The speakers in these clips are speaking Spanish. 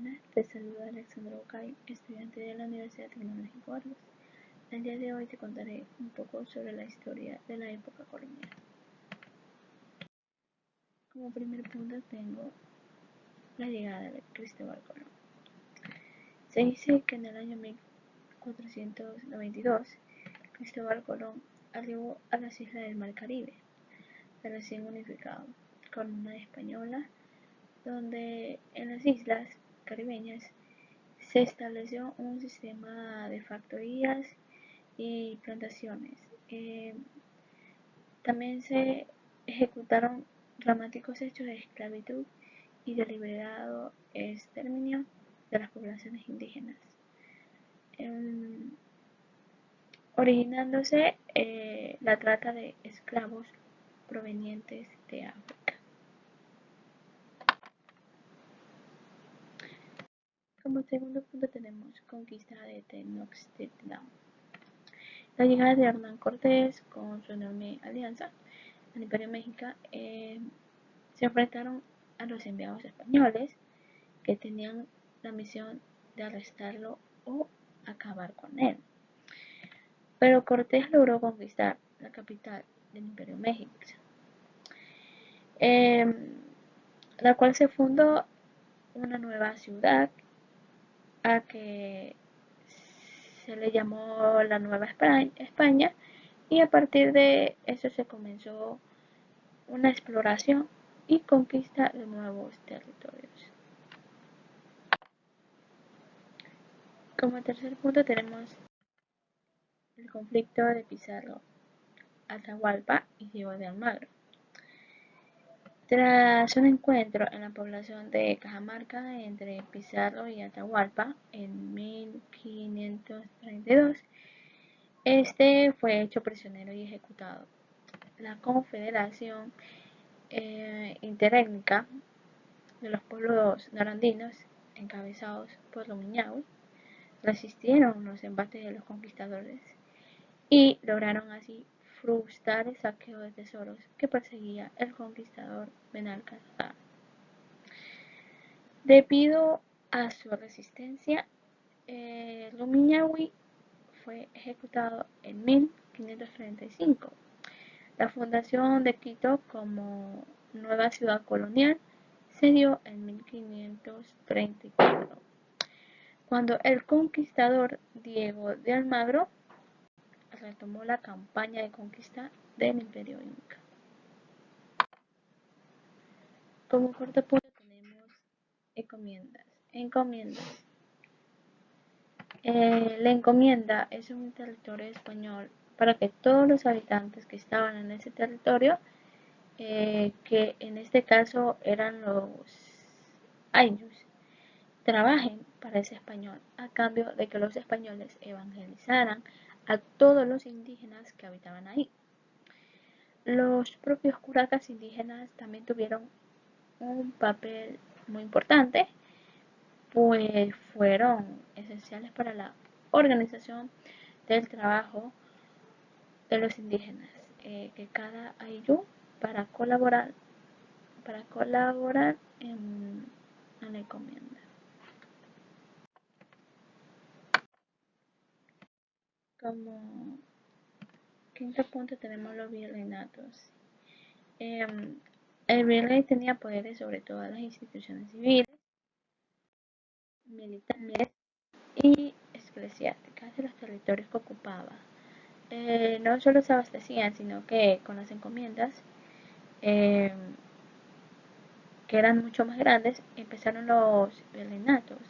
Hola, te saluda Alexandra Bocay, estudiante de la Universidad Tecnológica Vargas. El día de hoy te contaré un poco sobre la historia de la época colonial. Como primer punto tengo la llegada de Cristóbal Colón. Se dice que en el año 1492 Cristóbal Colón arribó a las islas del Mar Caribe, recién unificado, con una española, donde en las islas caribeñas se estableció un sistema de factorías y plantaciones. También se ejecutaron dramáticos hechos de esclavitud y deliberado exterminio de las poblaciones indígenas, originándose la trata de esclavos provenientes de África. Como segundo punto tenemos conquista de Tenochtitlan. La llegada de Hernán Cortés con su enorme alianza al Imperio Mexica se enfrentaron a los enviados españoles que tenían la misión de arrestarlo o acabar con él. Pero Cortés logró conquistar la capital del Imperio México, la cual se fundó una nueva ciudad a que se le llamó la Nueva España, y a partir de eso se comenzó una exploración y conquista de nuevos territorios. Como tercer punto tenemos el conflicto de Pizarro, Atahualpa y Diego de Almagro. Tras un encuentro en la población de Cajamarca entre Pizarro y Atahualpa en 1532, este fue hecho prisionero y ejecutado. La Confederación Interétnica de los pueblos narandinos, encabezados por Rumiñahui, resistieron los embates de los conquistadores y lograron así frustrar el saqueo de tesoros que perseguía el conquistador Benalcázar. Debido a su resistencia, Rumiñahui fue ejecutado en 1535. La fundación de Quito como nueva ciudad colonial se dio en 1534, cuando el conquistador Diego de Almagro retomó la campaña de conquista del Imperio Inca. Como cuarto punto tenemos encomiendas. La encomienda es un territorio español para que todos los habitantes que estaban en ese territorio, que en este caso eran los ayllus, trabajen para ese español a cambio de que los españoles evangelizaran a todos los indígenas que habitaban ahí. Los propios curacas indígenas también tuvieron un papel muy importante, pues fueron esenciales para la organización del trabajo de los indígenas, que cada ayllú para colaborar en la encomienda. Como quinto punto tenemos los virreinatos. El virrey tenía poderes sobre todas las instituciones civiles, militares y eclesiásticas de los territorios que ocupaba. No solo se abastecían, sino que con las encomiendas, que eran mucho más grandes, empezaron los virreinatos.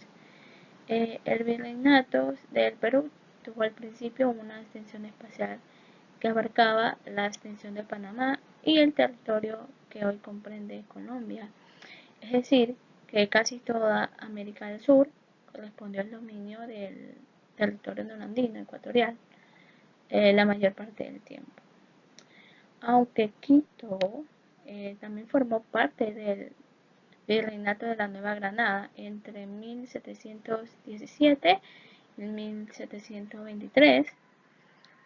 El virreinato del Perú tuvo al principio una extensión espacial que abarcaba la extensión de Panamá y el territorio que hoy comprende Colombia. Es decir, que casi toda América del Sur correspondió al dominio del territorio andino ecuatorial la mayor parte del tiempo. Aunque Quito también formó parte del virreinato de la Nueva Granada entre 1717 y 1723,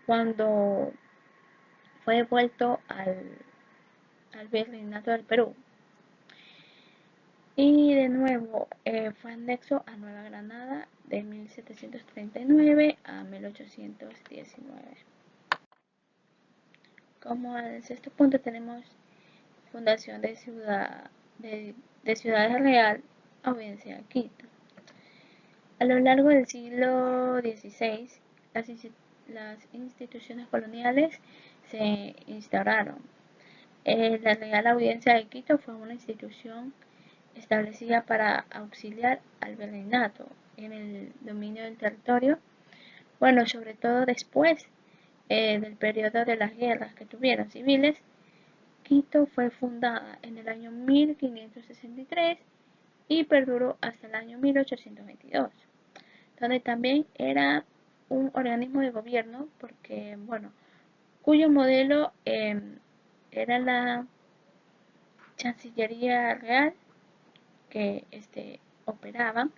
cuando fue devuelto al virreinato del Perú. y de nuevo fue anexo a Nueva Granada de 1739 a 1819. Como al sexto punto tenemos fundación de Ciudad Real, Audiencia de Quito. A lo largo del siglo XVI, las instituciones coloniales se instauraron. La Real Audiencia de Quito fue una institución establecida para auxiliar al virreinato en el dominio del territorio, bueno, sobre todo después del periodo de las guerras que tuvieron civiles. Quito fue fundada en el año 1563 y perduró hasta el año 1822, donde también era un organismo de gobierno porque, bueno, cuyo modelo era la Chancillería Real que operaba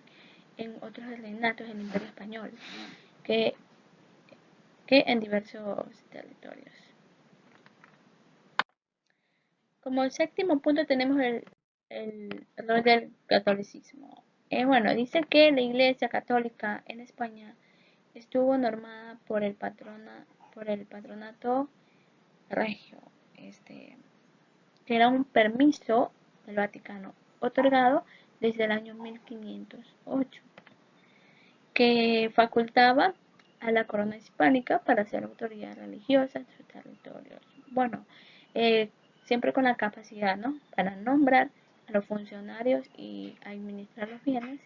en otros reinatos del Imperio Español que, que en diversos territorios. Como séptimo punto tenemos el rol del catolicismo. Bueno, dice que la Iglesia Católica en España estuvo normada por el patronato regio, que era un permiso del Vaticano otorgado desde el año 1508, que facultaba a la corona hispánica para ser autoridad religiosa en sus territorios. Bueno, eh, siempre con la capacidad, ¿no?, para nombrar a los funcionarios y administrar los bienes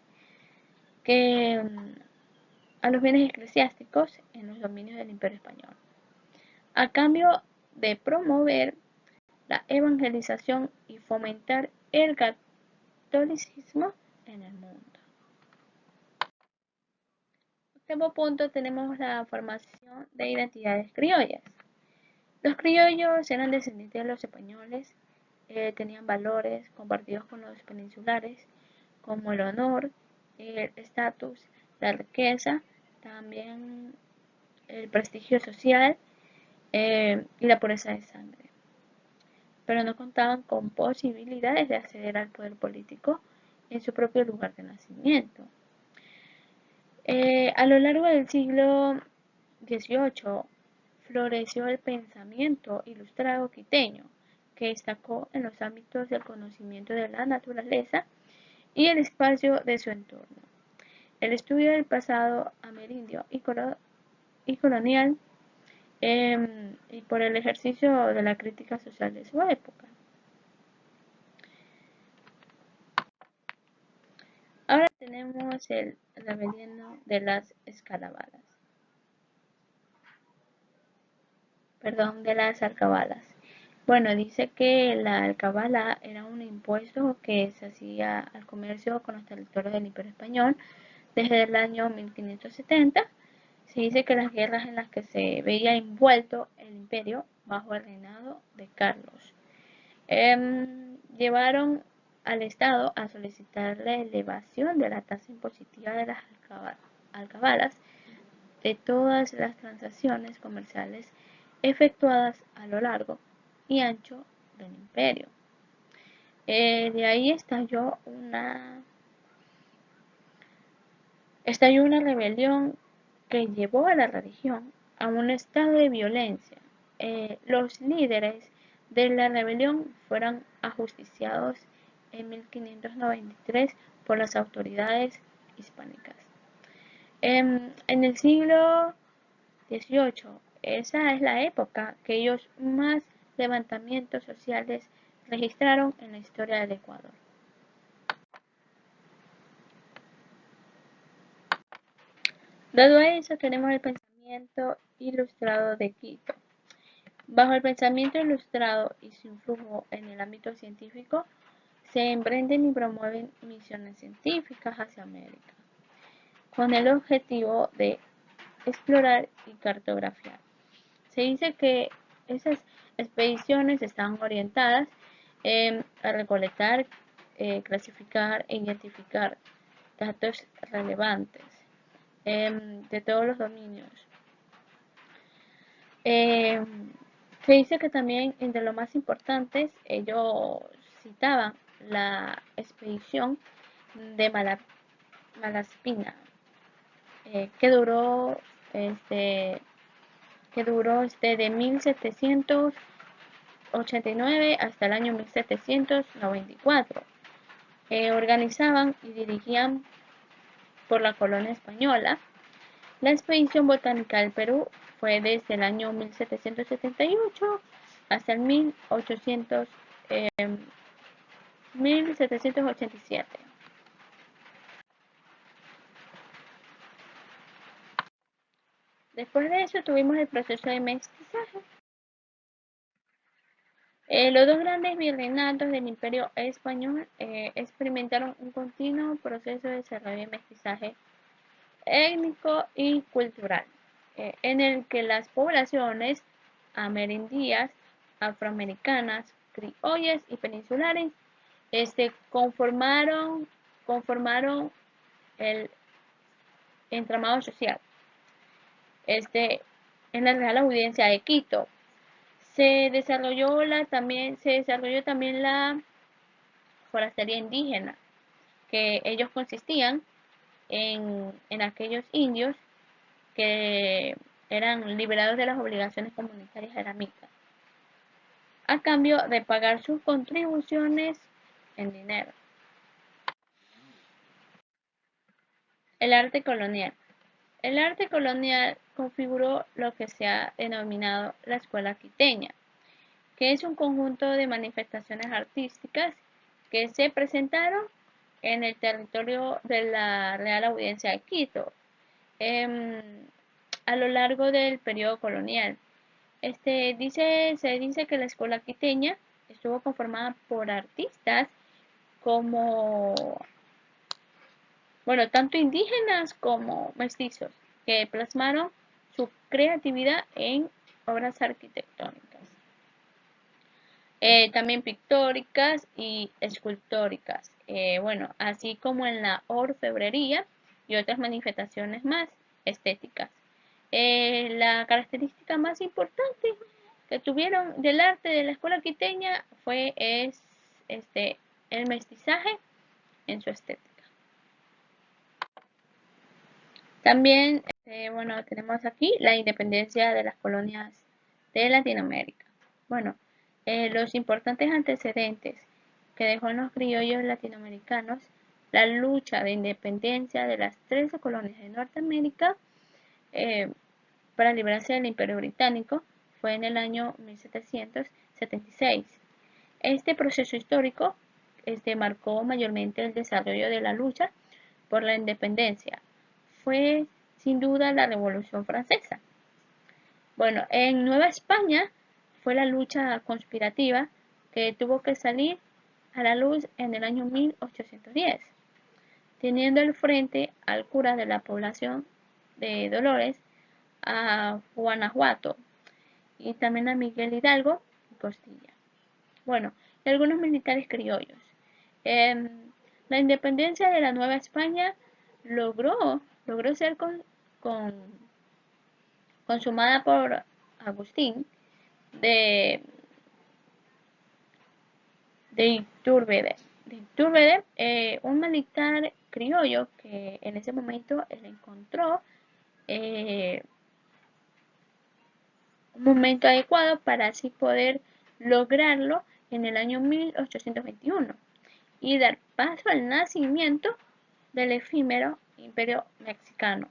que a los bienes eclesiásticos en los dominios del Imperio Español, a cambio de promover la evangelización y fomentar el catolicismo en el mundo. Último punto tenemos la formación de identidades criollas. Los criollos eran descendientes de los españoles, tenían valores compartidos con los peninsulares, como el honor, el estatus, la riqueza, también el prestigio social y la pureza de sangre. Pero no contaban con posibilidades de acceder al poder político en su propio lugar de nacimiento. A lo largo del siglo XVIII floreció el pensamiento ilustrado quiteño, que destacó en los ámbitos del conocimiento de la naturaleza y el espacio de su entorno, el estudio del pasado amerindio y colonial, y por el ejercicio de la crítica social de su época. Ahora tenemos el rebelión de las escarabalas. Perdón, de las alcabalas. Bueno, dice que la alcabala era un impuesto que se hacía al comercio con los territorios del Imperio Español desde el año 1570. Se dice que las guerras en las que se veía envuelto el imperio bajo el reinado de Carlos llevaron al Estado a solicitar la elevación de la tasa impositiva de las alcabalas de todas las transacciones comerciales efectuadas a lo largo y ancho del imperio. De ahí estalló una rebelión que llevó a la religión a un estado de violencia. Los líderes de la rebelión fueron ajusticiados en 1593 por las autoridades hispánicas. En el siglo XVIII, esa es la época que ellos más levantamientos sociales registraron en la historia del Ecuador. Dado a eso, tenemos el pensamiento ilustrado de Quito. Bajo el pensamiento ilustrado y su influjo en el ámbito científico, se emprenden y promueven misiones científicas hacia América, con el objetivo de explorar y cartografiar. Se dice que esas expediciones están orientadas a recolectar, clasificar e identificar datos relevantes de todos los dominios. Se dice que también entre los más importantes ellos citaban la expedición de Malaspina, que duró de 1789 hasta el año 1794. Organizaban y dirigían por la colonia española. La expedición botánica del Perú fue desde el año 1778 hasta el 1787. Después de eso tuvimos el proceso de mestizaje. Los dos grandes virreinatos del Imperio Español experimentaron un continuo proceso de desarrollo y mestizaje étnico y cultural, en el que las poblaciones amerindias, afroamericanas, criollas y peninsulares conformaron el entramado social. En la Real Audiencia de Quito se desarrolló también la forastería indígena, que ellos consistían en aquellos indios que eran liberados de las obligaciones comunitarias eramitas, a cambio de pagar sus contribuciones en dinero. El arte colonial. El arte colonial configuró lo que se ha denominado la escuela quiteña, que es un conjunto de manifestaciones artísticas que se presentaron en el territorio de la Real Audiencia de Quito a lo largo del periodo colonial. Se dice que la escuela quiteña estuvo conformada por artistas como, bueno, tanto indígenas como mestizos, que plasmaron su creatividad en obras arquitectónicas, también pictóricas y escultóricas, bueno, así como en la orfebrería y otras manifestaciones más estéticas. La característica más importante que tuvieron del arte de la escuela quiteña fue el mestizaje en su estética. También, bueno, tenemos aquí la independencia de las colonias de Latinoamérica. Bueno, los importantes antecedentes que dejó en los criollos latinoamericanos la lucha de independencia de las 13 colonias de Norteamérica para librarse del Imperio Británico fue en el año 1776. Este proceso histórico marcó mayormente el desarrollo de la lucha por la independencia. Fue sin duda la Revolución Francesa. Bueno, en Nueva España fue la lucha conspirativa que tuvo que salir a la luz en el año 1810, teniendo al frente al cura de la población de Dolores, a Guanajuato, y también a Miguel Hidalgo y Costilla. Bueno, y algunos militares criollos. La independencia de la Nueva España logró ser consumada por Agustín de Iturbide. Un militar criollo que en ese momento él encontró un momento adecuado para así poder lograrlo en el año 1821 y dar paso al nacimiento del efímero Imperio Mexicano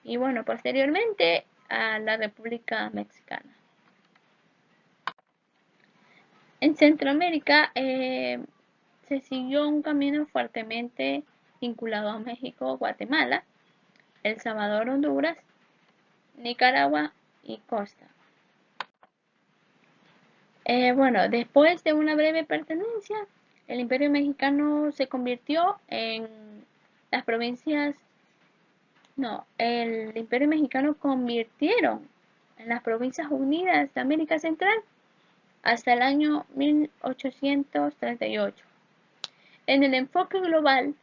y bueno, posteriormente a la República Mexicana. En Centroamérica se siguió un camino fuertemente vinculado a México, Guatemala, El Salvador, Honduras, Nicaragua y Costa. Bueno, después de una breve pertenencia, el Imperio Mexicano se convirtió en las provincias, no, el Imperio Mexicano convirtieron en las Provincias Unidas de América Central hasta el año 1838. En el enfoque global,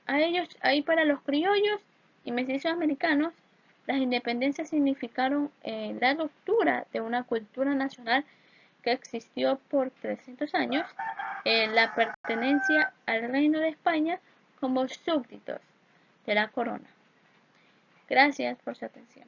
ahí para los criollos y mestizos americanos, las independencias significaron la ruptura de una cultura nacional que existió por 300 años la pertenencia al Reino de España como súbditos de la corona. Gracias por su atención.